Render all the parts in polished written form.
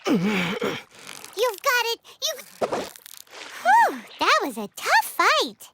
You've got it! Whew, that was a tough fight!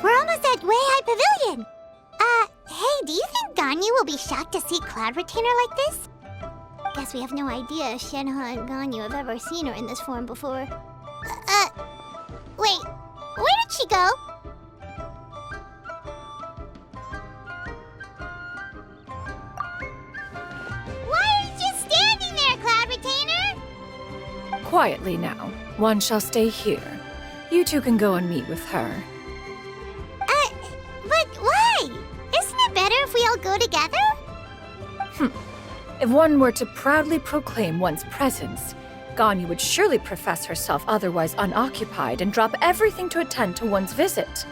We're almost at Way High Pavilion! Hey, do you think Ganyu will be shocked to see Cloud Retainer like this? Guess we have no idea if Shenhe and Ganyu have ever seen her in this form before. Wait, where did she go? Why are you just standing there, Cloud Retainer? Quietly now. One shall stay here. You two can go and meet with her. But why? Isn't it better if we all go together? If one were to proudly proclaim one's presence, Ganyu would surely profess herself otherwise unoccupied and drop everything to attend to one's visit.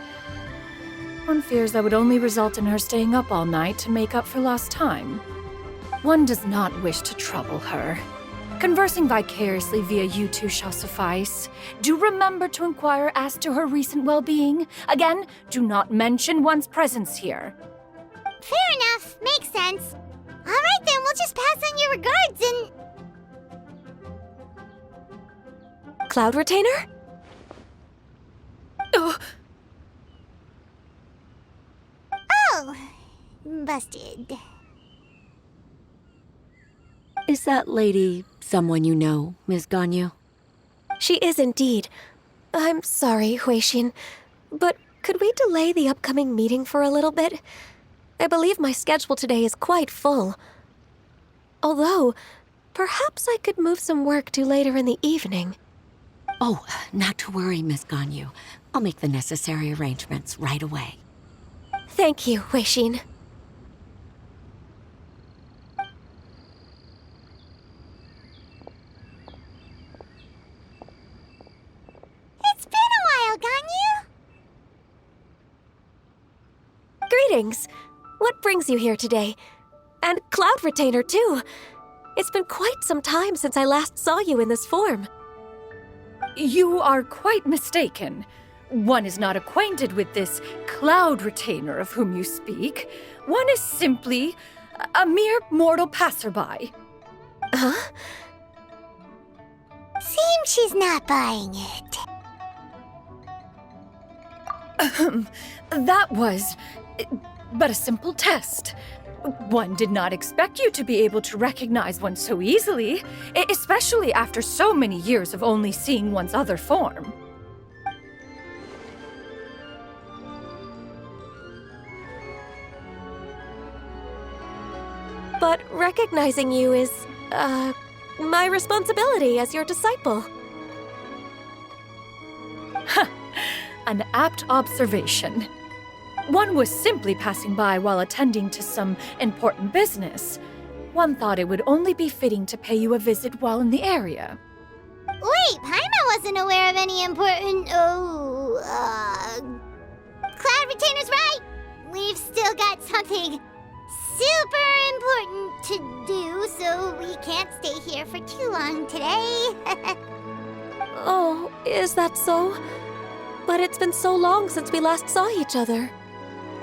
One fears that would only result in her staying up all night to make up for lost time. One does not wish to trouble her. Conversing vicariously via you two shall suffice. Do remember to inquire as to her recent well-being. Again, do not mention one's presence here. Fair enough. Makes sense. All right, then, we'll just pass on your regards and... Cloud Retainer? Oh, busted. Is that lady someone you know, Ms. Ganyu? She is indeed. I'm sorry, Huixin, but could we delay the upcoming meeting for a little bit? I believe my schedule today is quite full. Although, perhaps I could move some work to later in the evening. Oh, not to worry, Ms. Ganyu. I'll make the necessary arrangements right away. Thank you, Huixin. It's been a while, Ganyu. Greetings. What brings you here today? And Cloud Retainer, too. It's been quite some time since I last saw you in this form. You are quite mistaken. One is not acquainted with this Cloud Retainer of whom you speak. One is simply a mere mortal passerby. Huh? Seems she's not buying it. That was but a simple test. One did not expect you to be able to recognize one so easily, especially after so many years of only seeing one's other form. But recognizing you is, my responsibility as your disciple. An apt observation. One was simply passing by while attending to some important business. One thought it would only be fitting to pay you a visit while in the area. Wait, Paimon wasn't aware of any important... Cloud Retainer's right! We've still got something super important to do, so we can't stay here for too long today. Oh, is that so? But it's been so long since we last saw each other.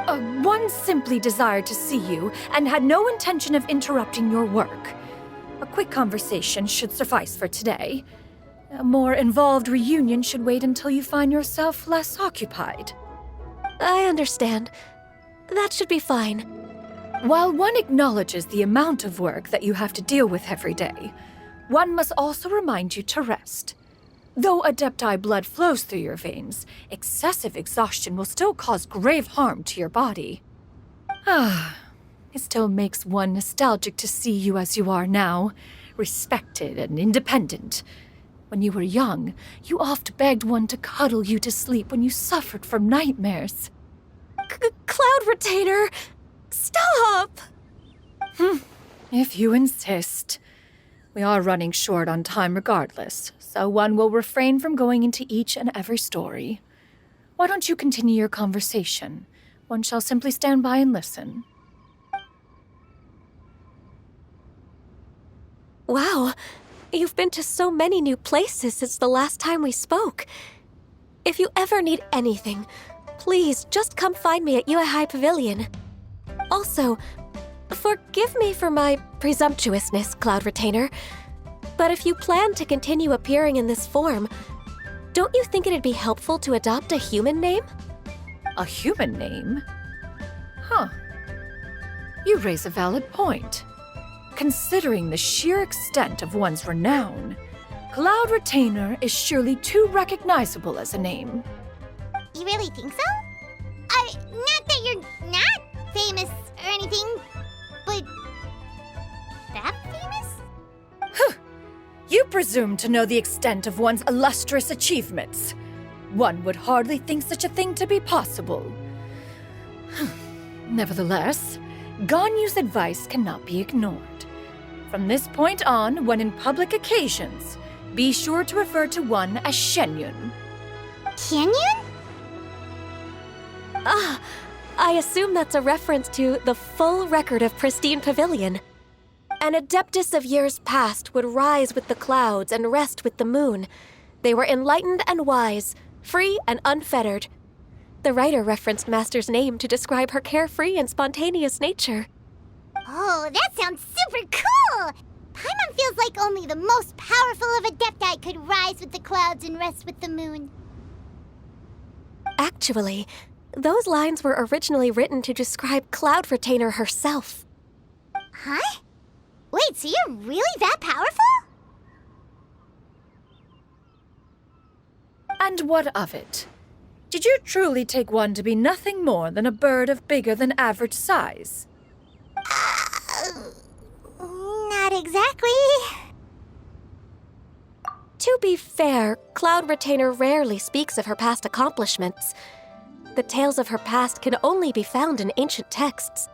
One simply desired to see you and had no intention of interrupting your work. A quick conversation should suffice for today. A more involved reunion should wait until you find yourself less occupied. I understand. That should be fine. While one acknowledges the amount of work that you have to deal with every day, one must also remind you to rest. Though Adepti blood flows through your veins, excessive exhaustion will still cause grave harm to your body. It still makes one nostalgic to see you as you are now, respected and independent. When you were young, you oft begged one to cuddle you to sleep when you suffered from nightmares. Cloud Retainer! Stop! If you insist. We are running short on time regardless, so one will refrain from going into each and every story. Why don't you continue your conversation? One shall simply stand by and listen. Wow, you've been to so many new places since the last time we spoke. If you ever need anything, please just come find me at Uehai Pavilion. Also, forgive me for my presumptuousness, Cloud Retainer, but if you plan to continue appearing in this form, don't you think it'd be helpful to adopt a human name? A human name? You raise a valid point. Considering the sheer extent of one's renown, Cloud Retainer is surely too recognizable as a name. You really think so? Not that you're not famous or anything, but that famous? You presume to know the extent of one's illustrious achievements. One would hardly think such a thing to be possible. Nevertheless, Ganyu's advice cannot be ignored. From this point on, when in public occasions, be sure to refer to one as Shenyun. Canyon? I assume that's a reference to the full record of Pristine Pavilion. An Adeptus of years past would rise with the clouds and rest with the moon. They were enlightened and wise, free and unfettered. The writer referenced Master's name to describe her carefree and spontaneous nature. Oh, that sounds super cool! Paimon feels like only the most powerful of Adepti could rise with the clouds and rest with the moon. Actually, those lines were originally written to describe Cloud Retainer herself. Huh? Wait, so you're really that powerful? And what of it? Did you truly take one to be nothing more than a bird of bigger than average size? Not exactly. To be fair, Cloud Retainer rarely speaks of her past accomplishments. The tales of her past can only be found in ancient texts.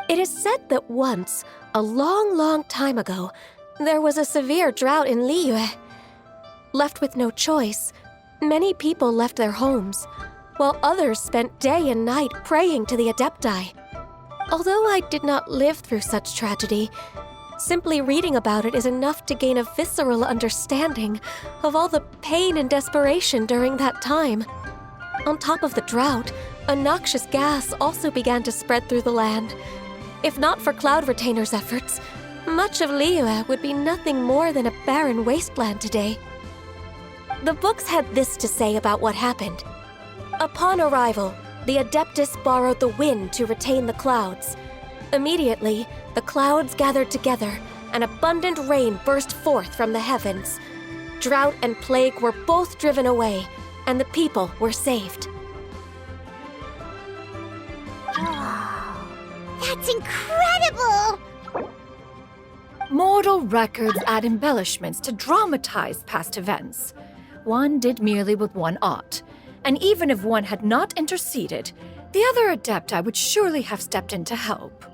It is said that once, a long, long time ago, there was a severe drought in Liyue. Left with no choice, many people left their homes, while others spent day and night praying to the Adepti. Although I did not live through such tragedy, simply reading about it is enough to gain a visceral understanding of all the pain and desperation during that time. On top of the drought, a noxious gas also began to spread through the land. If not for Cloud Retainer's efforts, much of Liyue would be nothing more than a barren wasteland today. The books had this to say about what happened. Upon arrival, the Adeptus borrowed the wind to retain the clouds. Immediately, the clouds gathered together, and abundant rain burst forth from the heavens. Drought and plague were both driven away, and the people were saved. That's incredible! Mortal records add embellishments to dramatize past events. One did merely what one ought, and even if one had not interceded, the other Adepti would surely have stepped in to help.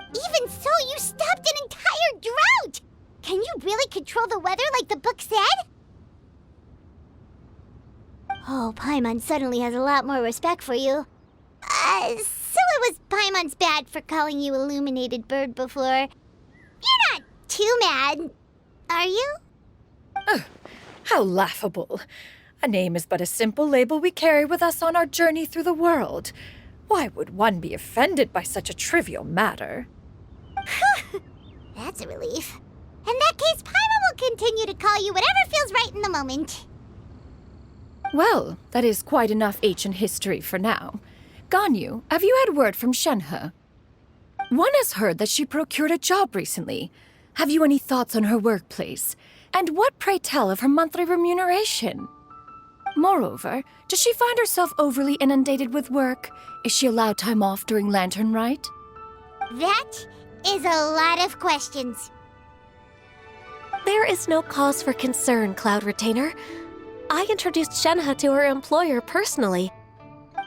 Even so, you stopped an entire drought! Can you really control the weather like the book said? Oh, Paimon suddenly has a lot more respect for you. So it was Paimon's bad for calling you Illuminated Bird before. You're not too mad, are you? How laughable. A name is but a simple label we carry with us on our journey through the world. Why would one be offended by such a trivial matter? That's a relief. In that case, Paimon will continue to call you whatever feels right in the moment. Well, that is quite enough ancient history for now. Ganyu, have you had word from Shenhe? One has heard that she procured a job recently. Have you any thoughts on her workplace? And what, pray tell, of her monthly remuneration? Moreover, does she find herself overly inundated with work? Is she allowed time off during Lantern Rite? That is a lot of questions. There is no cause for concern, Cloud Retainer. I introduced Shenhe to her employer personally.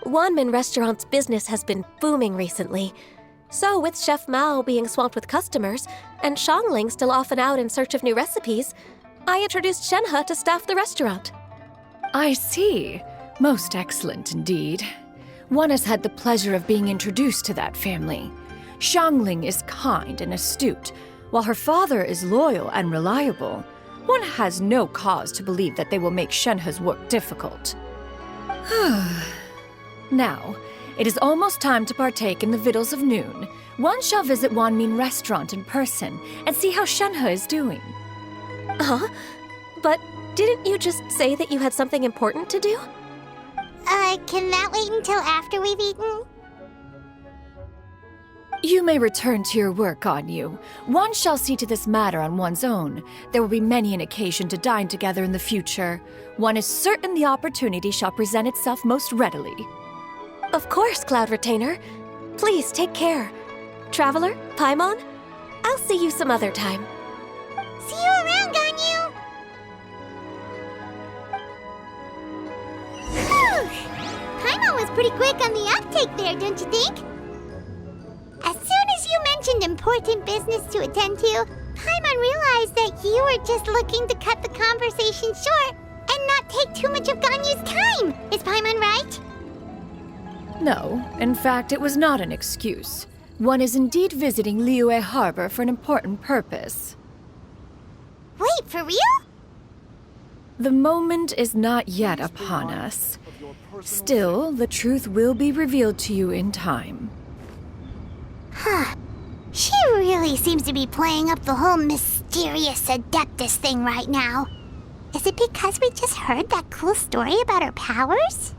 Wanmin Restaurant's business has been booming recently. So, with Chef Mao being swamped with customers, and Xiangling still off and out in search of new recipes, I introduced Shenhe to staff the restaurant. I see. Most excellent indeed. One has had the pleasure of being introduced to that family. Xiangling is kind and astute, while her father is loyal and reliable. One has no cause to believe that they will make Shenhe's work difficult. Now, it is almost time to partake in the victuals of noon. One shall visit Wanmin Restaurant in person and see how Shenhe is doing. Huh? But didn't you just say that you had something important to do? Can that wait until after we've eaten? You may return to your work, Ganyu. One shall see to this matter on one's own. There will be many an occasion to dine together in the future. One is certain the opportunity shall present itself most readily. Of course, Cloud Retainer. Please take care. Traveler, Paimon, I'll see you some other time. See you around, Ganyu! Whew! Paimon was pretty quick on the uptake there, don't you think? As soon as you mentioned important business to attend to, Paimon realized that you were just looking to cut the conversation short and not take too much of Ganyu's time. Is Paimon right? No, in fact, it was not an excuse. One is indeed visiting Liyue Harbor for an important purpose. Wait, for real? The moment is not yet upon us. Still, the truth will be revealed to you in time. Huh. She really seems to be playing up the whole mysterious Adeptus thing right now. Is it because we just heard that cool story about her powers?